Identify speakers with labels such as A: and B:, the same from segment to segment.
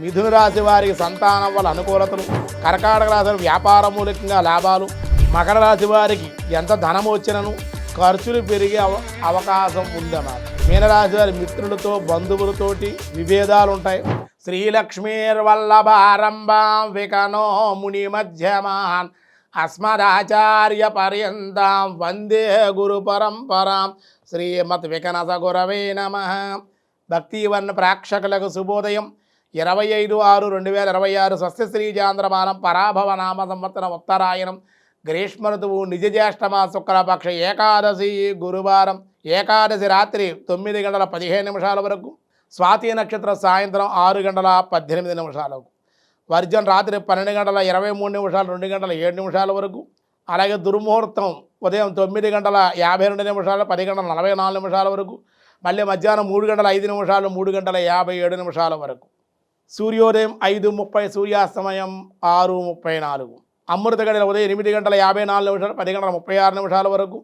A: మిథున రాశి వారికి సంతానం వల్ల అనుకూలతలు, కర్కాటక రాశి వారికి వ్యాపార మూలకంగా లాభాలు, మకర రాశి వారికి ఎంత ధనం వచ్చినను ఖర్చులు పెరిగే అవకాశం ఉందన్నమాట. మీనరాశి వారి మిత్రులతో బంధువులతోటి విభేదాలు ఉంటాయి. శ్రీలక్ష్మీర్వల్లభారంభాం వికనో ముని మధ్యమాన్ అస్మదాచార్య పర్యంతం వందే గురు పరంపరాం శ్రీమత్ వికనస గురవే నమః. భక్తివన్న ప్రేక్షకులకు శుభోదయం. 25/6/2026 స్వస్తి చాంద్రమానం పరాభవ నామ సంవత్సరం ఉత్తరాయణం గ్రీష్మ ఋతువు నిజ జ్యేష్ఠమా శుక్లపక్ష ఏకాదశి గురువారం. ఏకాదశి రాత్రి 9:15 వరకు, స్వాతి నక్షత్రం సాయంత్రం 6:18 వర్జన్ రాత్రి 12:23 2:07 వరకు, అలాగే దుర్ముహూర్తం ఉదయం 9:52 10:44 వరకు, మళ్ళీ మధ్యాహ్నం 3:05 3:57 వరకు, సూర్యోదయం 5:30 సూర్యాస్తమయం 6:34, అమృత గడియల ఉదయం 8:54 10:36 వరకు,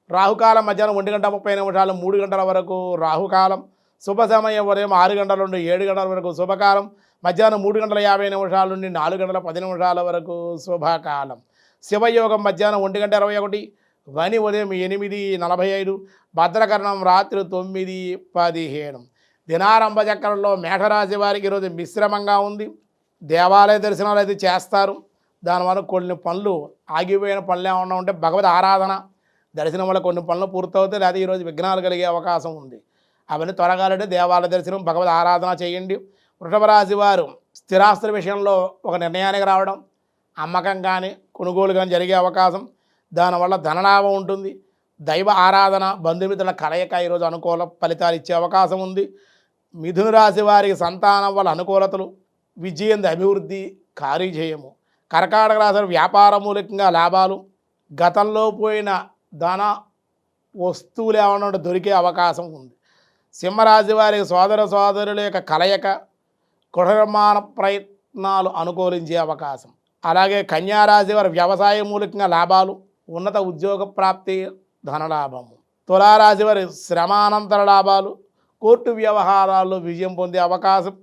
A: రాహుకాలం మధ్యాహ్నం 1:30 3 వరకు రాహుకాలం, శుభ సమయం ఉదయం 6 గంటల నుండి 7 గంటల వరకు శుభకాలం, మధ్యాహ్నం 3:50 నుండి 4:10 వరకు శుభకాలం, శివయోగం మధ్యాహ్నం 1:21, వని ఉదయం 8:45, భద్రకరణం రాత్రి 9:17. దినారంభ చక్రంలో మేషరాశి వారికి ఈరోజు మిశ్రమంగా ఉంది. దేవాలయ దర్శనాలు అయితే చేస్తారు. దానివల్ల కొన్ని పనులు ఆగిపోయిన పనులు ఏమన్నా ఉంటే భగవద్ ఆరాధన దర్శనం వల్ల కొన్ని పనులు పూర్తవుతాయి. లేదా ఈరోజు విఘ్నాలు కలిగే అవకాశం ఉంది. అవన్నీ త్వరగాలంటే దేవాలయ దర్శనం భగవద్ ఆరాధన చేయండి. వృషభ రాశి వారు స్థిరాస్తుల విషయంలో ఒక నిర్ణయానికి రావడం, అమ్మకం కానీ కొనుగోలు కానీ జరిగే అవకాశం, దానివల్ల ధనలాభం ఉంటుంది. దైవ ఆరాధన బంధుమిత్రుల కలయిక ఈరోజు అనుకూల ఫలితాలు ఇచ్చే అవకాశం ఉంది. మిథున రాశి వారికి సంతానం వల్ల అనుకూలతలు, విజయం అభివృద్ధి కార్యజయము, కర్కాటక రాశి వ్యాపార మూలకంగా లాభాలు, గతంలో పోయిన ధన వస్తువులు ఏమన్నా దొరికే అవకాశం ఉంది. సింహరాశి వారికి సోదరుల యొక్క కలయిక, గృహనిర్మాణ ప్రయత్నాలు అనుకూలించే అవకాశం. అలాగే కన్యారాశి వారి వ్యవసాయ మూలకంగా లాభాలు, ఉన్నత ఉద్యోగ ప్రాప్తి ధనలాభము. తులారాశి వారి శ్రమానంతర లాభాలు, కోర్టు వ్యవహారాల్లో విజయం పొందే అవకాశం.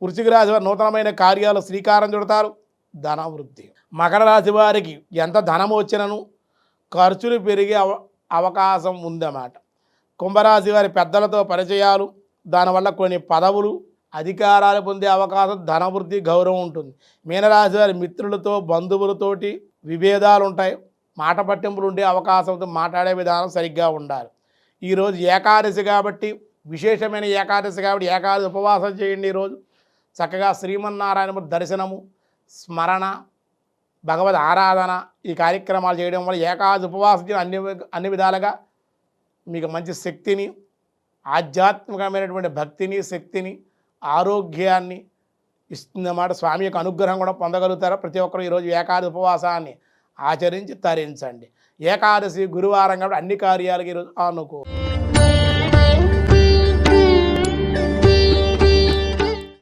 A: వృశ్చిక రాశి వారి నూతనమైన కార్యాలు శ్రీకారం చుడతారు, ధనవృద్ధి. మకర రాశి వారికి ఎంత ధనం వచ్చినను ఖర్చులు పెరిగే అవకాశం ఉందన్నమాట. కుంభరాశి వారి పెద్దలతో పరిచయాలు, దానివల్ల కొన్ని పదవులు అధికారాలు పొందే అవకాశం, ధనవృద్ధి గౌరవం ఉంటుంది. మీనరాశి వారి మిత్రులతో బంధువులతోటి విభేదాలు ఉంటాయి. మాట పట్టింపులు ఉండే అవకాశంతో మాట్లాడే విధానం సరిగ్గా ఉండాలి. ఈరోజు ఏకాదశి కాబట్టి, విశేషమైన ఏకాదశి కాబట్టి ఏకాదశి ఉపవాసం చేయండి. ఈరోజు చక్కగా శ్రీమన్నారాయణ దర్శనము, స్మరణ, భగవద్ ఆరాధన ఈ కార్యక్రమాలు చేయడం వల్ల ఏకాదశి ఉపవాసం చేయడం అన్ని విధాలుగా మీకు మంచి శక్తిని, ఆధ్యాత్మికమైనటువంటి భక్తిని, శక్తిని, ఆరోగ్యాన్ని ఇస్తుందన్నమాట. స్వామి యొక్క అనుగ్రహం కూడా పొందగలుగుతారు. ప్రతి ఒక్కరు ఈరోజు ఏకాదశి ఉపవాసాన్ని ఆచరించి తరించండి. ఏకాదశి గురువారం కాబట్టి అన్ని కార్యాలకి ఈరోజు అనుకో